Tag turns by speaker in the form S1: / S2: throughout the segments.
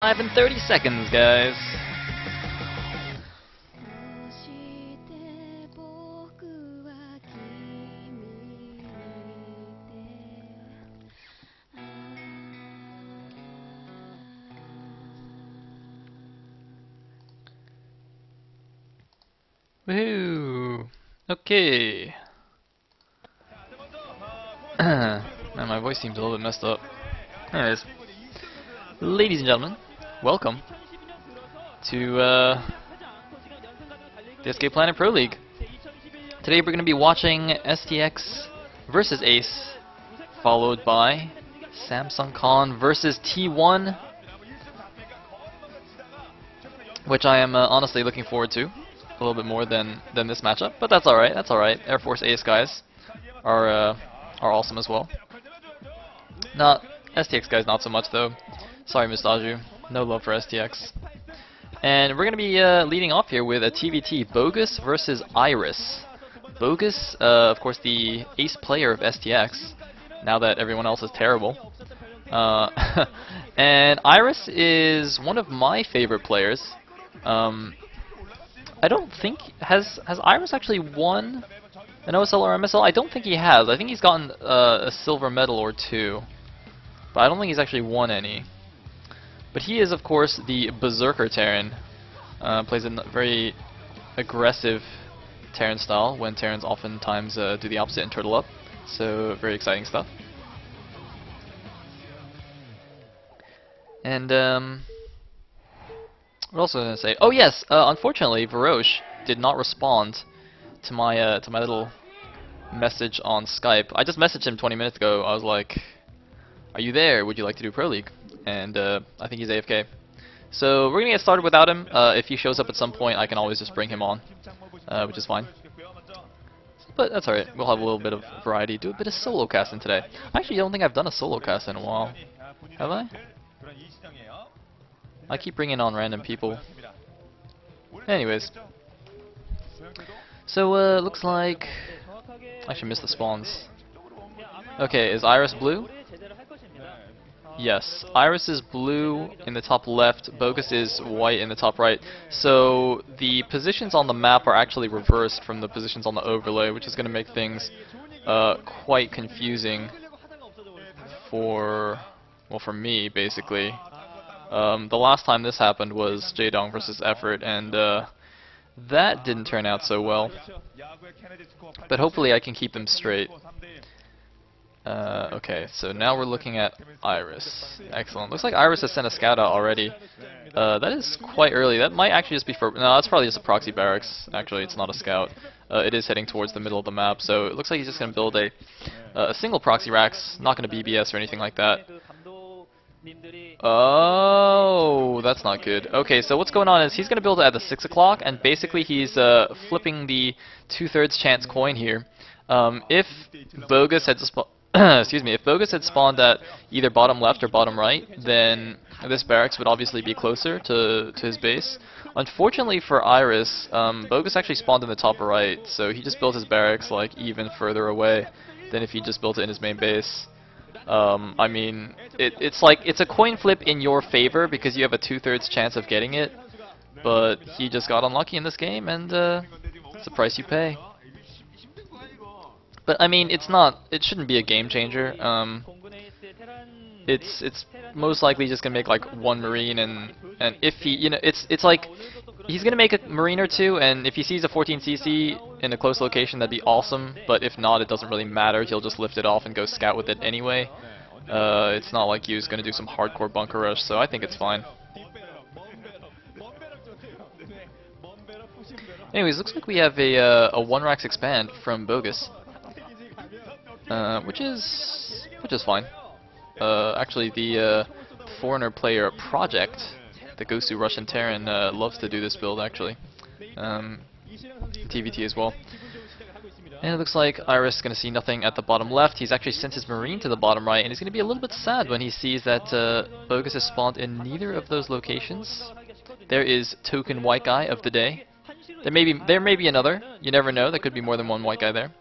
S1: 5 and 30 seconds, guys. Woohoo! Okay. Man, my voice seems a little bit messed up. Anyways, ladies and gentlemen, welcome to the Escape Planet Pro League. Today we're going to be watching STX versus Ace, followed by Samsung Con versus T1, which I am honestly looking forward to a little bit more than this matchup, but that's alright. That's alright. Air Force Ace guys are awesome as well. Not STX guys, not so much though. Sorry, Mustaju. No love for STX. And we're going to be leading off here with a TVT, BoguS versus Iris. BoguS, of course, the ace player of STX, now that everyone else is terrible. And Iris is one of my favorite players. I don't think... Has Iris actually won an OSL or MSL? I don't think he has. I think he's gotten a silver medal or two. But I don't think he's actually won any. But he is, of course, the Berserker Terran. Plays a very aggressive Terran style, when Terrans oftentimes do the opposite and turtle up. So, very exciting stuff. And, what else was I going to say? Oh yes, unfortunately, Varosh did not respond to my little message on Skype. I just messaged him 20 minutes ago. I was like, "Are you there? Would you like to do Pro League?" And I think he's AFK. So we're gonna get started without him. If he shows up at some point, I can always just bring him on, which is fine. But that's alright. We'll have a little bit of variety. Do a bit of solo casting today. I actually don't think I've done a solo cast in a while. Have I? I keep bringing on random people. Anyways. So, looks like... I actually missed the spawns. Okay, is Iris blue? Yes. Iris is blue in the top left, BoguS is white in the top right. So, the positions on the map are actually reversed from the positions on the overlay, which is going to make things quite confusing for... well, for me, basically. The last time this happened was Jaedong versus Effort, and that didn't turn out so well. But hopefully I can keep them straight. Okay, so now we're looking at Iris. Excellent. Looks like Iris has sent a scout out already. That is quite early. That might actually just be for... no, that's probably just a proxy barracks. Actually, it's not a scout. It is heading towards the middle of the map, so it looks like he's just going to build a single proxy racks, not going to BBS or anything like that. Oh, that's not good. Okay, so what's going on is he's going to build it at the 6 o'clock, and basically he's flipping the 2/3 chance coin here. If BoguS had excuse me, if BoguS had spawned at either bottom left or bottom right, then this barracks would obviously be closer to his base. Unfortunately for Iris, BoguS actually spawned in the top right, so he just built his barracks like even further away than if he just built it in his main base. I mean, it's like, it's a coin flip in your favor because you have a 2/3 chance of getting it, but he just got unlucky in this game, and it's the price you pay. But I mean, it shouldn't be a game changer. It's most likely just gonna make like one Marine, and if he, you know, it's like he's gonna make a Marine or two, and if he sees a 14cc in a close location, that'd be awesome. But if not, it doesn't really matter. He'll just lift it off and go scout with it anyway. It's not like he's gonna do some hardcore bunker rush, so I think it's fine. Anyways, looks like we have a 1-racks expand from BoguS, which is fine. Actually, the foreigner player Project, the Gosu Russian Terran, loves to do this build actually. TVT as well. And it looks like Iris is going to see nothing at the bottom left. He's actually sent his Marine to the bottom right, and he's going to be a little bit sad when he sees that BoguS has spawned in neither of those locations. There is token white guy of the day. There may be another. You never know. There could be more than one white guy there.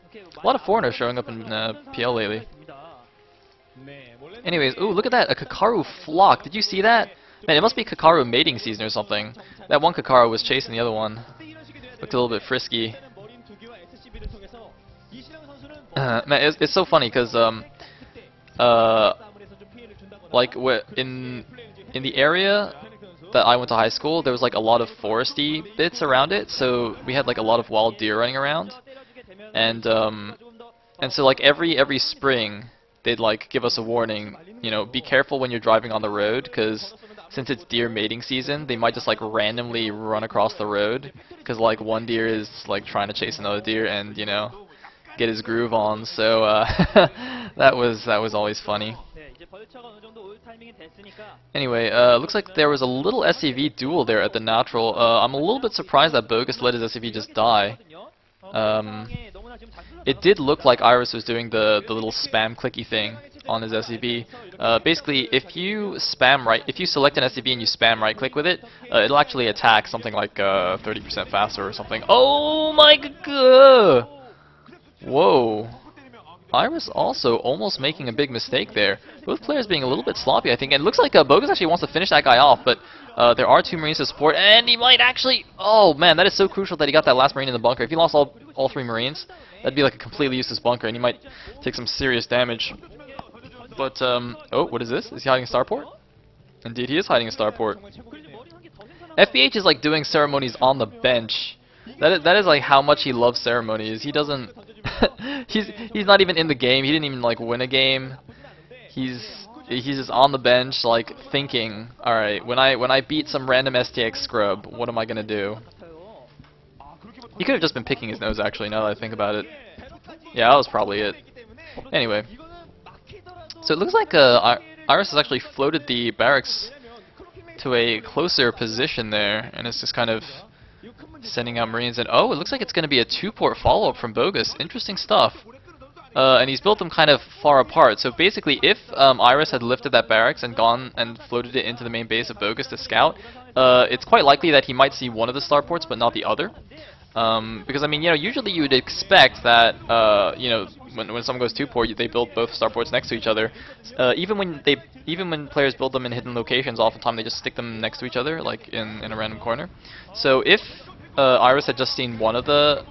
S1: A lot of foreigners showing up in PL lately. Anyways, ooh, look at that, a Kakaru flock. Did you see that? Man, it must be Kakaru mating season or something. That one Kakaru was chasing the other one. Looked a little bit frisky. Man, it's so funny because like in the area that I went to high school, there was like a lot of foresty bits around it, so we had like a lot of wild deer running around, and so like every spring they'd like give us a warning, you know, be careful when you're driving on the road, because since it's deer mating season, they might just like randomly run across the road, because like one deer is like trying to chase another deer and, you know, get his groove on. So that was always funny. Anyway, looks like there was a little SCV duel there at the natural. I'm a little bit surprised that BoguS let his SCV just die. It did look like Iris was doing the little spam clicky thing on his SCV. Basically, if you select an SCV and you spam right click with it, it'll actually attack something like 30% faster or something. Oh my god! Whoa. Iris also almost making a big mistake there. Both players being a little bit sloppy, I think. And it looks like BoguS actually wants to finish that guy off, but there are 2 Marines to support, and he might actually... Oh man, that is so crucial that he got that last Marine in the bunker. If he lost all 3 Marines, that'd be like a completely useless bunker, and he might take some serious damage. But, oh, what is this? Is he hiding a starport? Indeed, he is hiding a starport. FBH is like doing ceremonies on the bench. That is like how much he loves ceremonies. He doesn't... he's not even in the game. He didn't even like win a game. He's just on the bench, like thinking, all right, when I beat some random STX scrub, what am I gonna do? He could have just been picking his nose, actually. Now that I think about it, yeah, that was probably it. Anyway, so it looks like Iris has actually floated the barracks to a closer position there, and it's just kind of sending out Marines. And oh, it looks like it's going to be a 2-port follow-up from BoguS. Interesting stuff. And he's built them kind of far apart. So basically, if Iris had lifted that barracks and gone and floated it into the main base of BoguS to scout, it's quite likely that he might see one of the starports but not the other. Because I mean, you know, usually you would expect that you know, when someone goes 2-port, they build both starports next to each other. Even when players build them in hidden locations, oftentimes they just stick them next to each other, like in a random corner. So if Iris had just seen one of the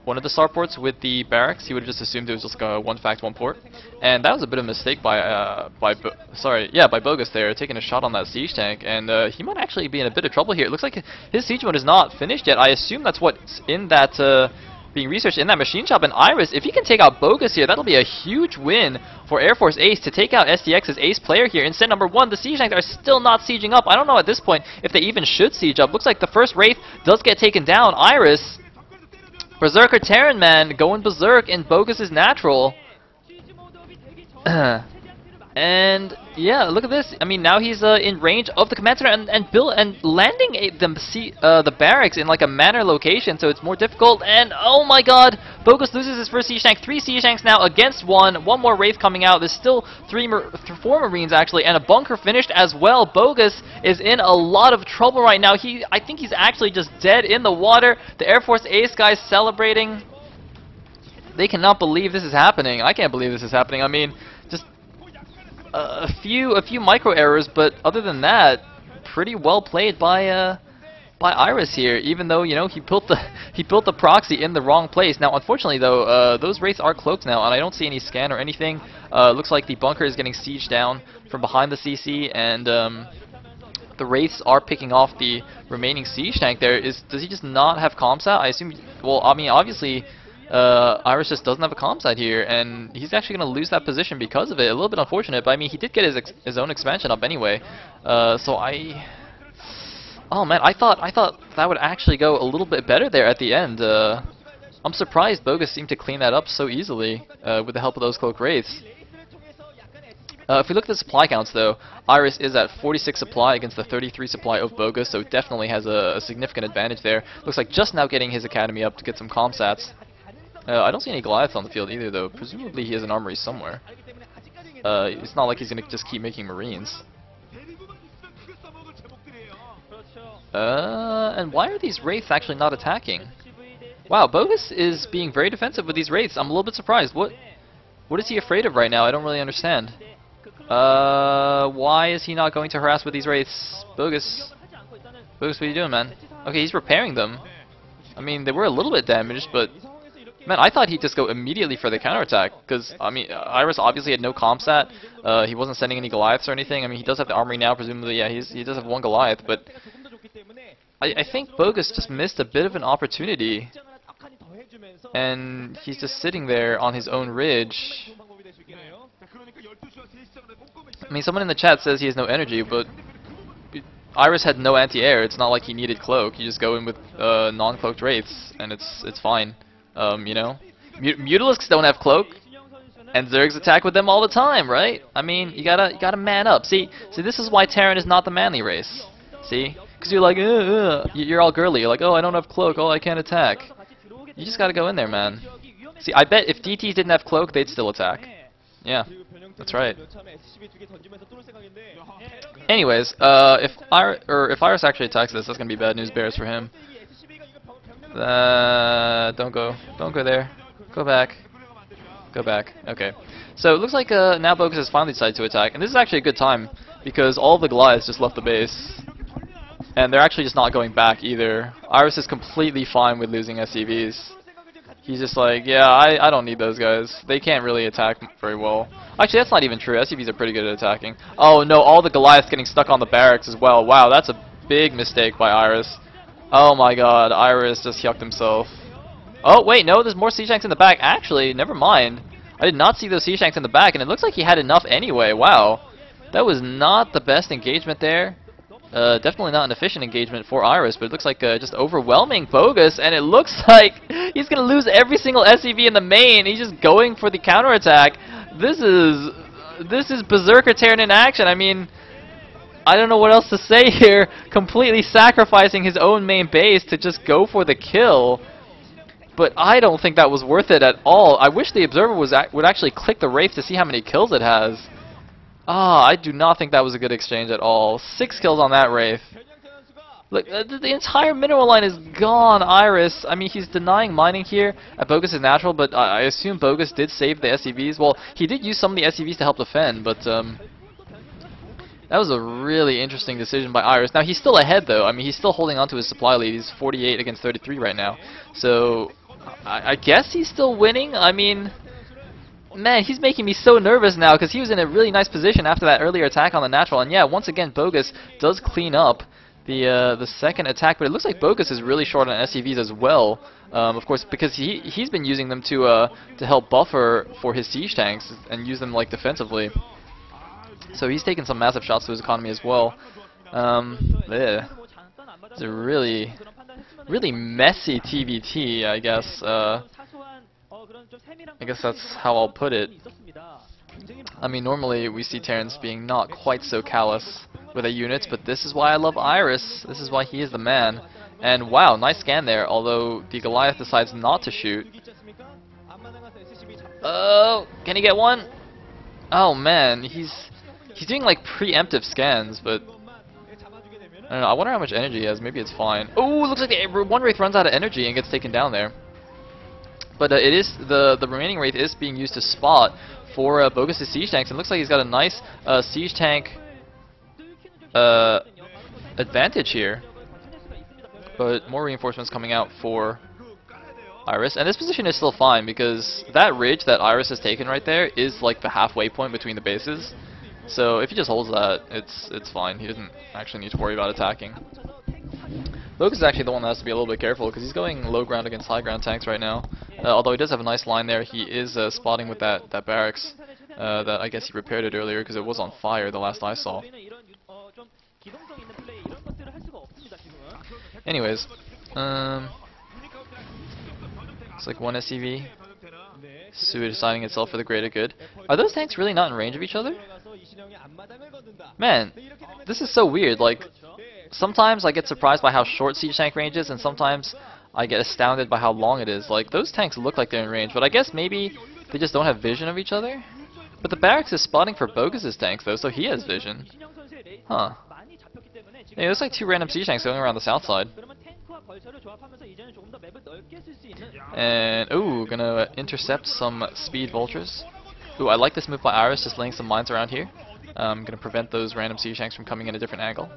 S1: starports with the barracks, he would have just assumed it was just like a 1 fact 1 port, and that was a bit of a mistake by BoguS there, taking a shot on that siege tank, and he might actually be in a bit of trouble here. It looks like his siege mode is not finished yet. I assume that's what's in that being researched in that machine shop. And Iris, if he can take out BoguS here, that'll be a huge win for Air Force Ace to take out STX's ace player here. In set number 1, the siege tanks are still not sieging up. I don't know at this point if they even should siege up. Looks like the first Wraith does get taken down. Iris, Berserker Terran man, going berserk in BoguS's natural. And yeah, look at this. I mean, now he's in range of the command center and landing the barracks in like a manor location, so it's more difficult. And oh my god, BoguS loses his first siege tank. 3 siege tanks now against 1. 1 more Wraith coming out. There's still 4 Marines actually, and a bunker finished as well. BoguS is in a lot of trouble right now. I think he's actually just dead in the water. The Air Force Ace guys celebrating. They cannot believe this is happening. I can't believe this is happening. I mean, just a few micro errors, but other than that, pretty well played by Iris here. Even though, you know, he built the proxy in the wrong place. Now, unfortunately though, those Wraiths are cloaked now, and I don't see any scan or anything. Looks like the bunker is getting sieged down from behind the CC, and the Wraiths are picking off the remaining siege tank there. Does he just not have comsat? I assume. Well, I mean, obviously. Iris just doesn't have a comsat here, and he's actually going to lose that position because of it. A little bit unfortunate, but I mean, he did get his own expansion up anyway. Oh man, I thought that would actually go a little bit better there at the end. I'm surprised BoguS seemed to clean that up so easily with the help of those cloak Wraiths. If we look at the supply counts though, Iris is at 46 supply against the 33 supply of BoguS, so definitely has a significant advantage there. Looks like just now getting his academy up to get some comsats. I don't see any Goliaths on the field either, though. Presumably he has an armory somewhere. It's not like he's going to just keep making Marines. And why are these Wraiths actually not attacking? Wow, BoguS is being very defensive with these Wraiths. I'm a little bit surprised. What is he afraid of right now? I don't really understand. Why is he not going to harass with these wraiths? BoguS. BoguS, what are you doing, man? Okay, he's repairing them. I mean, they were a little bit damaged, but man, I thought he'd just go immediately for the counterattack, because, I mean, Iris obviously had no comp stat. He wasn't sending any Goliaths or anything. I mean, he does have the armory now, presumably. Yeah, he does have one Goliath, but I think BoguS just missed a bit of an opportunity, and he's just sitting there on his own ridge. I mean, someone in the chat says he has no energy, but Iris had no anti-air. It's not like he needed cloak. You just go in with non-cloaked wraiths, and it's fine. You know, Mutalisks don't have cloak, and Zergs attack with them all the time, right? I mean, you gotta man up. See, this is why Terran is not the manly race. See, because you're like, you're all girly. You're like, oh, I don't have cloak. Oh, I can't attack. You just gotta go in there, man. See, I bet if DTs didn't have cloak, they'd still attack. Yeah, that's right. Anyways, if Iris actually attacks this, that's gonna be bad news bears for him. Don't go there. Go back. Go back. Okay. So it looks like now BoguS has finally decided to attack, and this is actually a good time because all of the Goliaths just left the base, and they're actually just not going back either. Iris is completely fine with losing SCVs. He's just like, yeah, I don't need those guys. They can't really attack very well. Actually, that's not even true. SCVs are pretty good at attacking. Oh no, all the Goliaths getting stuck on the barracks as well. Wow, that's a big mistake by Iris. Oh my god, Iris just yucked himself. Oh wait, no, there's more siege tanks in the back. Actually, never mind. I did not see those siege tanks in the back, and it looks like he had enough anyway. Wow. That was not the best engagement there. Definitely not an efficient engagement for Iris, but it looks like just overwhelming BoguS, and it looks like he's going to lose every single SCV in the main. He's just going for the counterattack. This is Berserker Terran in action. I mean, I don't know what else to say here. Completely sacrificing his own main base to just go for the kill. But I don't think that was worth it at all. I wish the Observer would actually click the Wraith to see how many kills it has. I do not think that was a good exchange at all. 6 kills on that Wraith. Look, the entire mineral line is gone, Iris. I mean, he's denying mining here at BoguS' natural, but I assume BoguS did save the SCVs. Well, he did use some of the SCVs to help defend, but that was a really interesting decision by Iris. Now, he's still ahead, though. I mean, he's still holding on to his supply lead. He's 48 against 33 right now. So, I guess he's still winning. I mean, man, he's making me so nervous now because he was in a really nice position after that earlier attack on the natural. And yeah, once again, BoguS does clean up the second attack, but it looks like BoguS is really short on SCVs as well. Of course, because he's been using them to help buffer for his siege tanks and use them like defensively. So he's taken some massive shots to his economy as well. It's a really messy TVT, I guess. I guess that's how I'll put it. I mean, normally we see Terrans being not quite so callous with their units, but this is why I love Iris. This is why he is the man. And wow, nice scan there, although the Goliath decides not to shoot. Oh, can he get one? Oh man, he's doing like preemptive scans, but I don't know. I wonder how much energy he has. Maybe it's fine. Oh, looks like the one Wraith runs out of energy and gets taken down there. But it is the remaining Wraith is being used to spot for BoguS' siege tanks, and it looks like he's got a nice siege tank advantage here. But more reinforcements coming out for Iris, and this position is still fine because that ridge that Iris has taken right there is like the halfway point between the bases. So if he just holds that, it's fine. He doesn't actually need to worry about attacking. BoguS is actually the one that has to be a little bit careful because he's going low ground against high ground tanks right now. Although he does have a nice line there, he is spotting with that barracks that I guess he repaired it earlier because it was on fire the last I saw. Anyways, it's like one SCV suiciding itself for the greater good. Are those tanks really not in range of each other? Man, this is so weird. Like, sometimes I get surprised by how short siege tank range is, and sometimes I get astounded by how long it is. Like, those tanks look like they're in range, but I guess maybe they just don't have vision of each other? But the barracks is spotting for BoguS' tanks, though, so he has vision. Huh. Yeah, it looks like 2 random siege tanks going around the south side. And, ooh, gonna intercept some speed vultures. Ooh, I like this move by Iris, just laying some mines around here. Going to prevent those random siege tanks from coming in a different angle.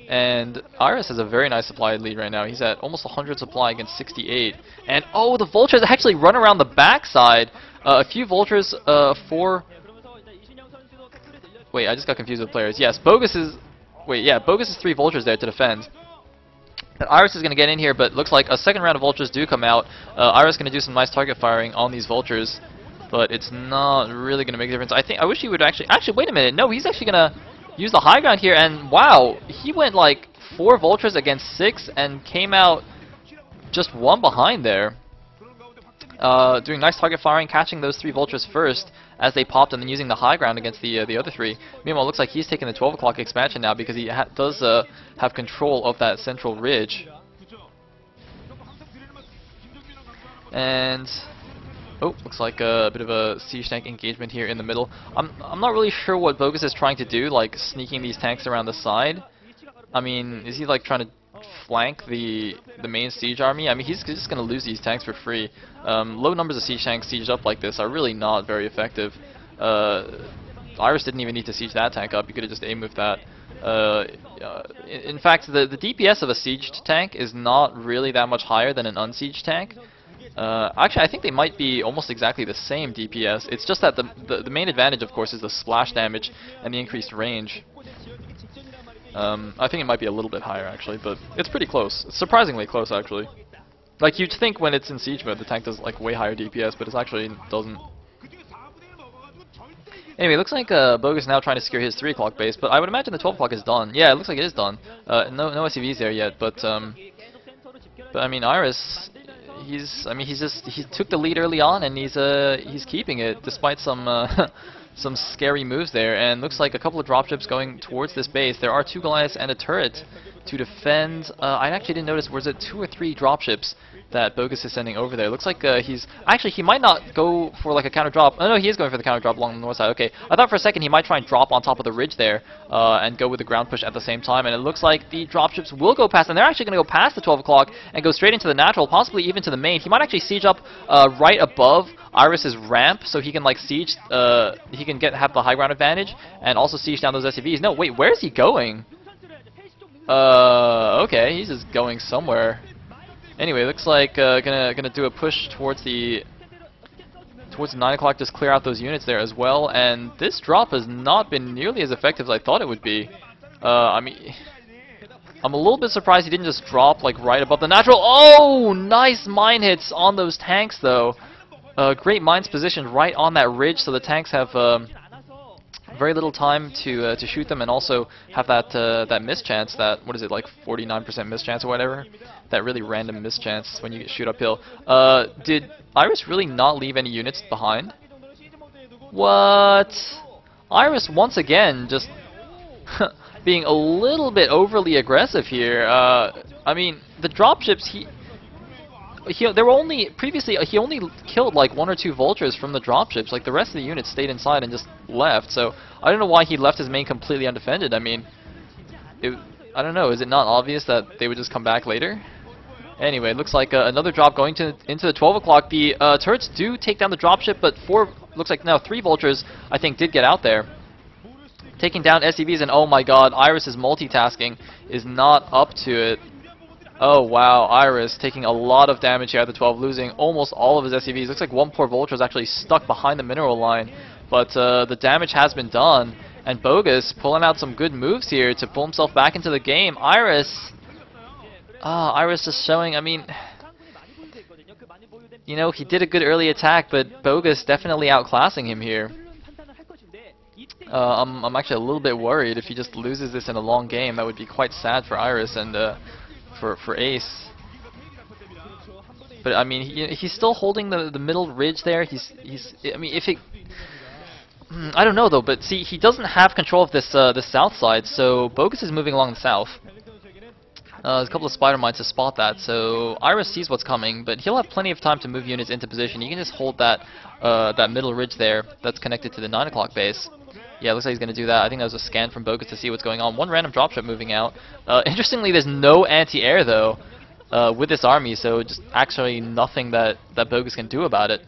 S1: And Iris has a very nice supply lead right now. He's at almost 100 supply against 68. And oh, the vultures actually run around the backside. A few vultures for... Wait, I just got confused with players. Yes, BoguS is... Wait, yeah, BoguS is 3 vultures there to defend. And Iris is going to get in here, but looks like a second round of vultures do come out. Iris is going to do some nice target firing on these vultures, but it's not really going to make a difference. I wish he would actually wait a minute. No, he's actually going to use the high ground here, and wow, he went like 4 vultures against 6 and came out just 1 behind there. Doing nice target firing, catching those 3 vultures first as they popped, and then using the high ground against the other 3. Meanwhile, it looks like he's taking the 12 o'clock expansion now because he does have control of that central ridge. And oh, looks like a bit of a siege tank engagement here in the middle. I'm not really sure what BoguS is trying to do, like sneaking these tanks around the side. I mean, is he like trying to flank the main siege army? I mean, he's just going to lose these tanks for free. Low numbers of siege tanks sieged up like this are really not very effective. Iris didn't even need to siege that tank up. You could have just A-moved that. In fact, the DPS of a sieged tank is not really that much higher than an unsieged tank. Actually, I think they might be almost exactly the same DPS. It's just that the main advantage, of course, is the splash damage and the increased range. I think it might be a little bit higher, actually, but it's pretty close. It's surprisingly close, actually. Like, you'd think when it's in siege mode, the tank does, like, way higher DPS, but it actually doesn't. Anyway, it looks like BoguS now trying to secure his 3 o'clock base, but I would imagine the 12 o'clock is done. Yeah, it looks like it is done. No SCVs there yet, but I mean, Iris, he took the lead early on, and he's keeping it despite some some scary moves there, and looks like a couple of dropships going towards this base. There are 2 Goliaths and a turret to defend. I actually didn't notice, was it 2 or 3 dropships that BoguS is sending over there? Looks like he might not go for like a counter drop. Oh no, he is going for the counter drop along the north side. Okay, I thought for a second he might try and drop on top of the ridge there and go with the ground push at the same time, and it looks like the dropships will go past, and they're actually going to go past the 12 o'clock and go straight into the natural, possibly even to the main. He might actually siege up right above Iris's ramp, so he can like siege, he can have the high ground advantage and also siege down those SCVs. No, wait, where is he going? Okay, he's just going somewhere. Anyway, looks like gonna do a push towards the 9 o'clock, just clear out those units there as well. And this drop has not been nearly as effective as I thought it would be. I mean, I'm a little bit surprised he didn't just drop like right above the natural. Oh, nice mine hits on those tanks though. Great mines positioned right on that ridge, so the tanks have very little time to shoot them, and also have that mischance, that, what is it, like 49% mischance or whatever? That really random mischance when you shoot uphill. Did Iris really not leave any units behind? What? Iris once again just being a little bit overly aggressive here. I mean, the dropships, there were only previously he only killed like 1 or 2 vultures from the dropships. Like the rest of the units stayed inside and just left. So I don't know why he left his main completely undefended. I mean, I don't know. Is it not obvious that they would just come back later? Anyway, it looks like another drop going into the 12 o'clock. The turrets do take down the dropship, but looks like now 3 vultures I think did get out there, taking down SCVs. And oh my God, Iris's multitasking is not up to it. Oh wow, Iris taking a lot of damage here at the 12, losing almost all of his SCVs. Looks like 1 poor vulture is actually stuck behind the mineral line, but the damage has been done, and BoguS pulling out some good moves here to pull himself back into the game. Iris just showing, I mean, you know, he did a good early attack, but BoguS definitely outclassing him here. I'm actually a little bit worried if he just loses this in a long game. That would be quite sad for Iris and for Ace. But I mean, he's still holding the middle ridge there. I mean, if it, I don't know though. But see, he doesn't have control of this south side, so BoguS is moving along the south. There's a couple of spider mines to spot that, so Iris sees what's coming, but he'll have plenty of time to move units into position. He can just hold that middle ridge there that's connected to the 9 o'clock base. Yeah, looks like he's going to do that. I think that was a scan from BoguS to see what's going on. 1 random dropship moving out. Interestingly, there's no anti-air though with this army, so just actually nothing that BoguS can do about it.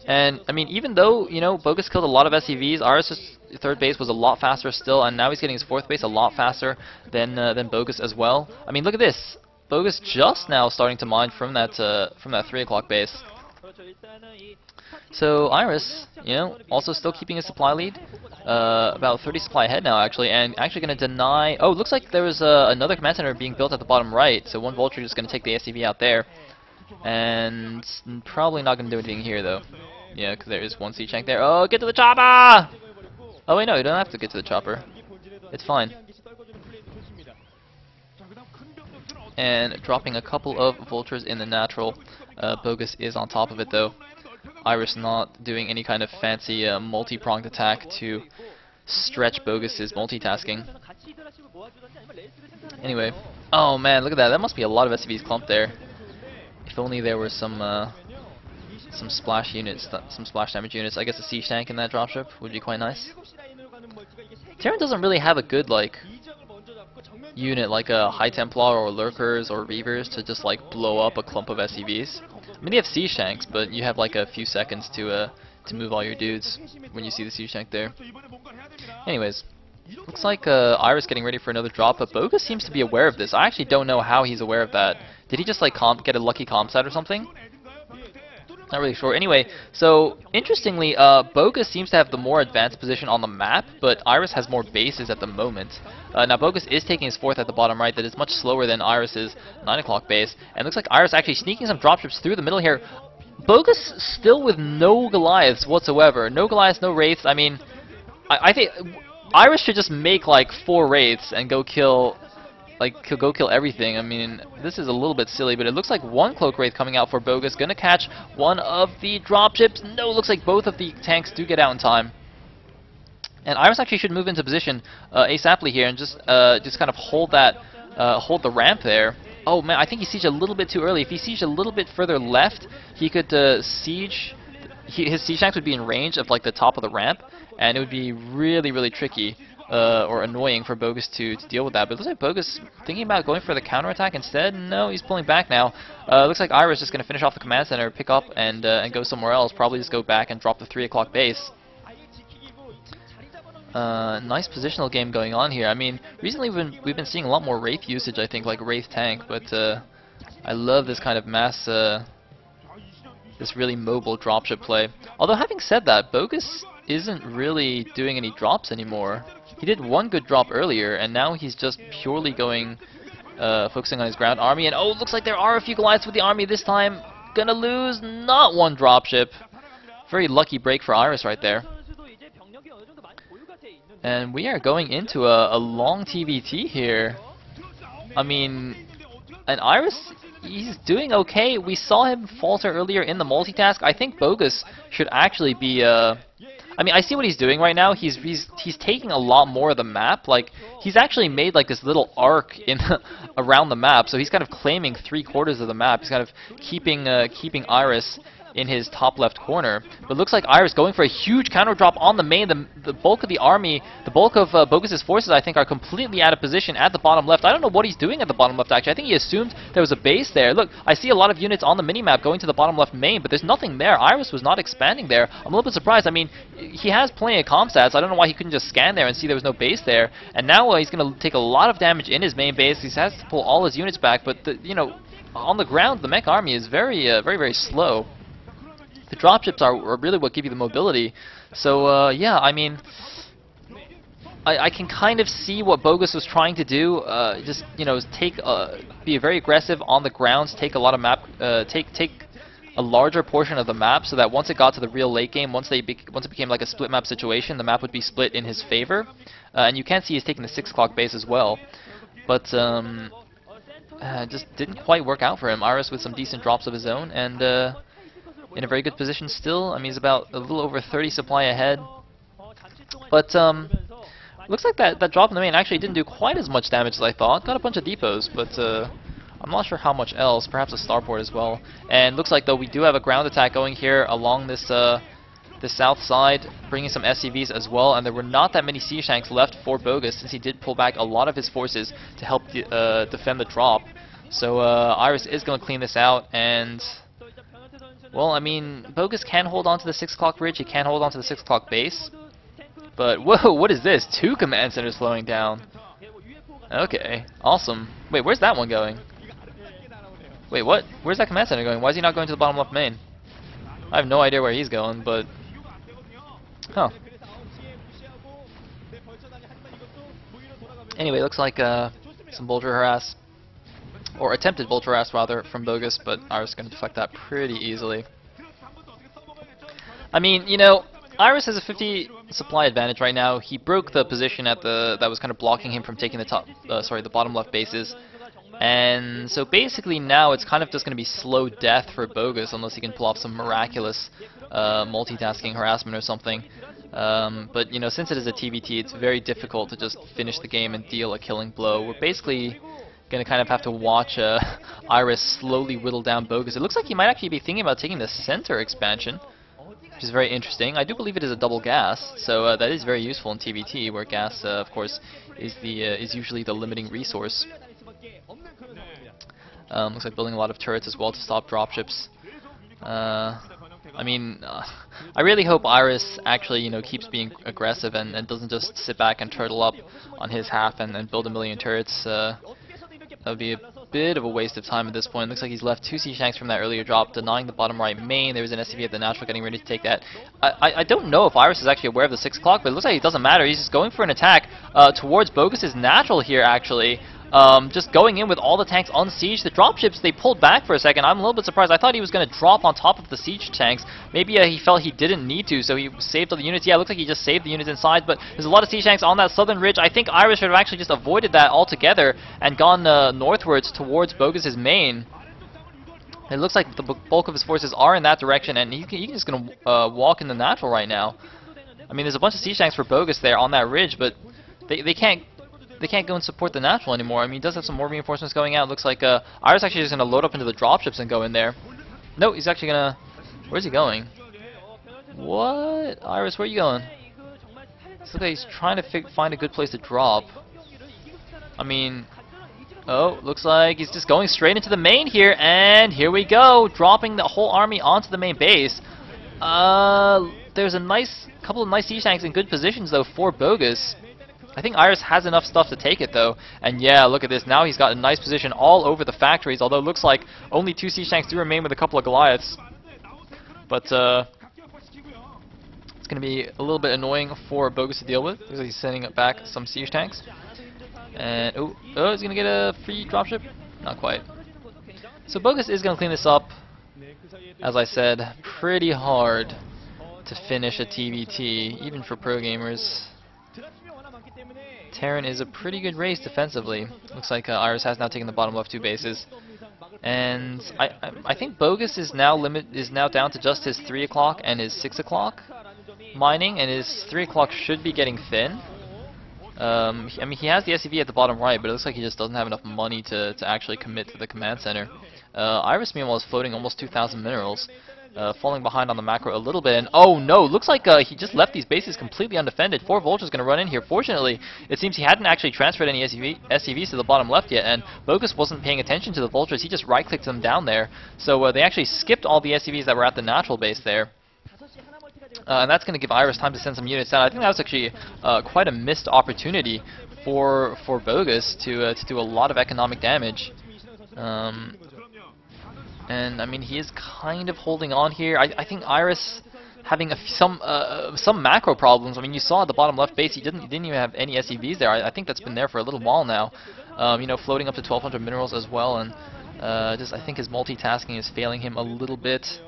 S1: And I mean, even though, you know, BoguS killed a lot of SCVs, Iris just third base was a lot faster still, and now he's getting his fourth base a lot faster than BoguS as well. I mean, look at this. BoguS just now starting to mine from that 3 o'clock base. So Iris, you know, also still keeping his supply lead, about 30 supply ahead now actually, and actually going to deny. Oh, it looks like there was another command center being built at the bottom right. So one vulture is going to take the SCV out there, and probably not going to do anything here though. Yeah, because there is one siege tank there. Oh, get to the chopper! Oh wait, no, you don't have to get to the chopper. It's fine. And dropping a couple of vultures in the natural. BoguS is on top of it though. Iris not doing any kind of fancy multi-pronged attack to stretch BoguS's multitasking. Anyway, oh man, look at that. That must be a lot of SCVs clumped there. If only there were some splash units, some splash damage units. I guess a siege tank in that dropship would be quite nice. Terran doesn't really have a good like unit like a High Templar or Lurkers or Reavers to just like blow up a clump of SCVs. I mean, they have siege tanks, but you have like a few seconds to move all your dudes when you see the siege tank there. Anyways, looks like Iris getting ready for another drop, but BoguS seems to be aware of this. I actually don't know how he's aware of that. Did he just like get a lucky comp set or something? Not really sure. Anyway, so interestingly, BoguS seems to have the more advanced position on the map, but Iris has more bases at the moment. Now BoguS is taking his fourth at the bottom right. That is much slower than Iris's 9 o'clock base. And looks like Iris actually sneaking some dropships through the middle here. BoguS still with no Goliaths whatsoever. No Goliaths, no Wraiths. I mean, I think Iris should just make like 4 Wraiths and go kill everything. I mean, this is a little bit silly, but it looks like one Cloak Wraith coming out for BoguS. Gonna catch one of the dropships. No, looks like both of the tanks do get out in time. And Iris actually should move into position ASAPly here and just kind of hold the ramp there. Oh man, I think he sieged a little bit too early. If he sieged a little bit further left, he could siege. His siege tanks would be in range of like the top of the ramp, and it would be really, really tricky or annoying for BoguS to deal with that. But it looks like BoguS thinking about going for the counterattack instead. No, he's pulling back now. Looks like Iris is just going to finish off the command center, pick up, and go somewhere else. Probably just go back and drop the 3 o'clock base. Nice positional game going on here. I mean, recently we've been seeing a lot more Wraith usage, I think, like Wraith tank, but I love this kind of mass, this really mobile dropship play. Although having said that, BoguS isn't really doing any drops anymore. He did one good drop earlier, and now he's just purely going, focusing on his ground army. And oh, looks like there are a few Goliaths with the army this time. Gonna lose not one dropship. Very lucky break for Iris right there. And we are going into a long TVT here. I mean, and Iris, he's doing okay. We saw him falter earlier in the multitask. I think BoguS should actually be. I mean, I see what he's doing right now. He's taking a lot more of the map. Like, he's actually made like this little arc in around the map. So he's kind of claiming 3/4 of the map. He's kind of keeping Iris in his top left corner. But it looks like Iris going for a huge counter drop on the main. The bulk of the army, the bulk of BoguS's forces, I think, are completely out of position at the bottom left. I don't know what he's doing at the bottom left, actually. I think he assumed there was a base there. Look, I see a lot of units on the minimap going to the bottom left main, but there's nothing there. Iris was not expanding there. I'm a little bit surprised. I mean, he has plenty of comp stats. I don't know why he couldn't just scan there and see there was no base there. And now he's going to take a lot of damage in his main base. He has to pull all his units back, but, you know, on the ground, the mech army is very, very slow. The dropships are really what give you the mobility. So, yeah, I mean, I can kind of see what BoguS was trying to do. Just, you know, be very aggressive on the grounds, take a lot of map, take a larger portion of the map, so that once it got to the real late game, once it became like a split map situation, the map would be split in his favor. And you can see he's taking the 6 o'clock base as well. But just didn't quite work out for him. Iris with some decent drops of his own, and in a very good position still. I mean, he's about a little over 30 supply ahead. But looks like that drop in the main actually didn't do quite as much damage as I thought. Got a bunch of depots, but I'm not sure how much else. Perhaps a starport as well. And looks like, though, we do have a ground attack going here along this the south side, bringing some SCVs as well. And there were not that many siege tanks left for BoguS, since he did pull back a lot of his forces to help defend the drop. So Iris is going to clean this out, and well, I mean, BoguS can hold on to the 6 o'clock bridge. He can hold on to the 6 o'clock base. But whoa, what is this? 2 command centers flowing down. Okay, awesome. Wait, where's that one going? Wait, what? Where's that command center going? Why is he not going to the bottom left main? I have no idea where he's going, but... Huh. Anyway, looks like some Vulture harass. Or attempted Vulture harass, rather, from BoguS, but Iris is going to deflect that pretty easily. I mean, you know, Iris has a 50 supply advantage right now. He broke the position at that was kind of blocking him from taking the bottom left bases. And so basically now it's kind of just going to be slow death for BoguS unless he can pull off some miraculous multitasking harassment or something. But you know, since it is a TVT, it's very difficult to just finish the game and deal a killing blow. We're basically going to kind of have to watch Iris slowly whittle down BoguS. It looks like he might actually be thinking about taking the center expansion, which is very interesting. I do believe it is a double gas, so that is very useful in TVT, where gas, of course, is usually the limiting resource. Looks like building a lot of turrets as well to stop dropships. I mean, I really hope Iris actually, you know, keeps being aggressive and doesn't just sit back and turtle up on his half and build a million turrets. That would be a bit of a waste of time at this point. Looks like he's left 2 siege tanks from that earlier drop, denying the bottom right main. There was an SCV at the natural getting ready to take that. I don't know if Iris is actually aware of the 6 o'clock, but it looks like it doesn't matter. He's just going for an attack towards BoguS' natural here, actually. Just going in with all the tanks on siege. The dropships, they pulled back for a second. I'm a little bit surprised. I thought he was going to drop on top of the siege tanks. Maybe he felt he didn't need to, so he saved all the units. Yeah, it looks like he just saved the units inside, but there's a lot of siege tanks on that southern ridge. I think Iris should have actually just avoided that altogether and gone northwards towards BoguS' main. It looks like the bulk of his forces are in that direction, and he's just going to walk in the natural right now. I mean, there's a bunch of siege tanks for BoguS there on that ridge, but they can't go and support the natural anymore. I mean, he does have some more reinforcements going out. It looks like Iris actually is going to load up into the dropships and go in there. No, he's actually going to... Where's he going? What? Iris, where are you going? Looks like he's trying to find a good place to drop. I mean... Oh, looks like he's just going straight into the main here, and here we go, dropping the whole army onto the main base. There's a couple of nice siege tanks in good positions, though, for BoguS. I think Iris has enough stuff to take it, though. And yeah, look at this. Now he's got a nice position all over the factories, although it looks like only 2 siege tanks do remain with a couple of Goliaths. But it's going to be a little bit annoying for BoguS to deal with. Looks like he's sending back some siege tanks. And, oh, he's going to get a free dropship? Not quite. So BoguS is going to clean this up. As I said, pretty hard to finish a TVT, even for pro gamers. Terran is a pretty good race defensively. Looks like Iris has now taken the bottom left 2 bases, and I think BoguS is now down to just his 3 o'clock and his 6 o'clock mining, and his 3 o'clock should be getting thin. I mean, he has the SCV at the bottom right, but it looks like he just doesn't have enough money to actually commit to the command center. Iris, meanwhile, is floating almost 2,000 minerals. Falling behind on the macro a little bit, and oh no, looks like he just left these bases completely undefended. 4 Vultures going to run in here. Fortunately, it seems he hadn't actually transferred any SCVs to the bottom left yet, and BoguS wasn't paying attention to the Vultures. He just right-clicked them down there. So they actually skipped all the SCVs that were at the natural base there. And that's going to give Iris time to send some units down. I think that was actually quite a missed opportunity for BoguS to do a lot of economic damage. And I mean, he is kind of holding on here. I think Iris having some macro problems. I mean, you saw at the bottom left base, he didn't even have any SCVs there. I think that's been there for a little while now. You know, floating up to 1,200 minerals as well, and I think his multitasking is failing him a little bit.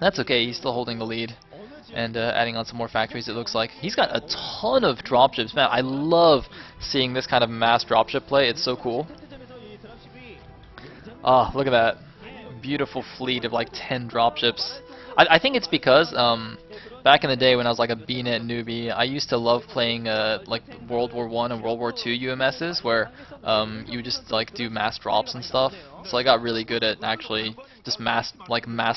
S1: That's okay. He's still holding the lead and adding on some more factories. It looks like he's got a ton of dropships. Man, I love seeing this kind of mass dropship play. It's so cool. Oh, look at that. Beautiful fleet of like 10 dropships. I think it's because back in the day when I was like a BNet newbie, I used to love playing like World War I and World War II UMSs where you would just like do mass drops and stuff. So I got really good at actually just mass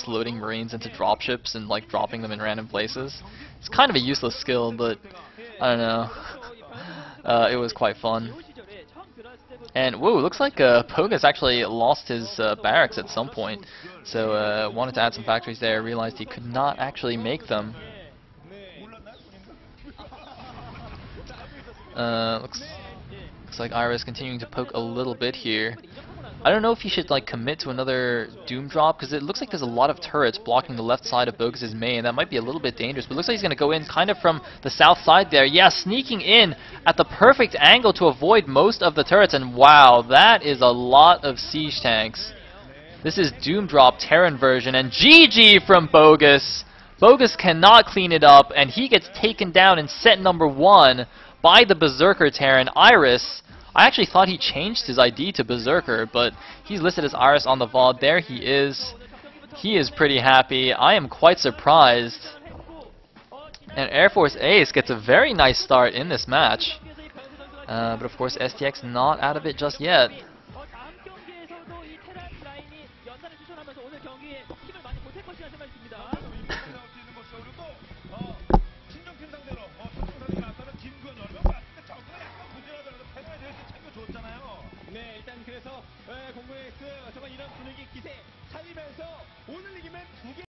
S1: loading Marines into dropships and like dropping them in random places. It's kind of a useless skill, but I don't know. It was quite fun. And whoa, looks like BoguS actually lost his barracks at some point, so wanted to add some factories there, realized he could not actually make them. Looks like Iris continuing to poke a little bit here. I don't know if he should like commit to another Doom drop, because it looks like there's a lot of turrets blocking the left side of BoguS' main. That might be a little bit dangerous, but it looks like he's going to go in kind of from the south side there. Yeah, sneaking in at the perfect angle to avoid most of the turrets, and wow, that is a lot of siege tanks. This is Doom drop Terran version, and GG from BoguS. BoguS cannot clean it up, and he gets taken down in set number 1 by the Berserker Terran Iris. I actually thought he changed his ID to Berserker, but he's listed as Iris on the VOD. There he is. He is pretty happy. I am quite surprised. And Air Force Ace gets a very nice start in this match. But of course STX not out of it just yet.
S2: 그래서 공구엑스 정말 이런 분위기 기세 살리면서 오늘 이기면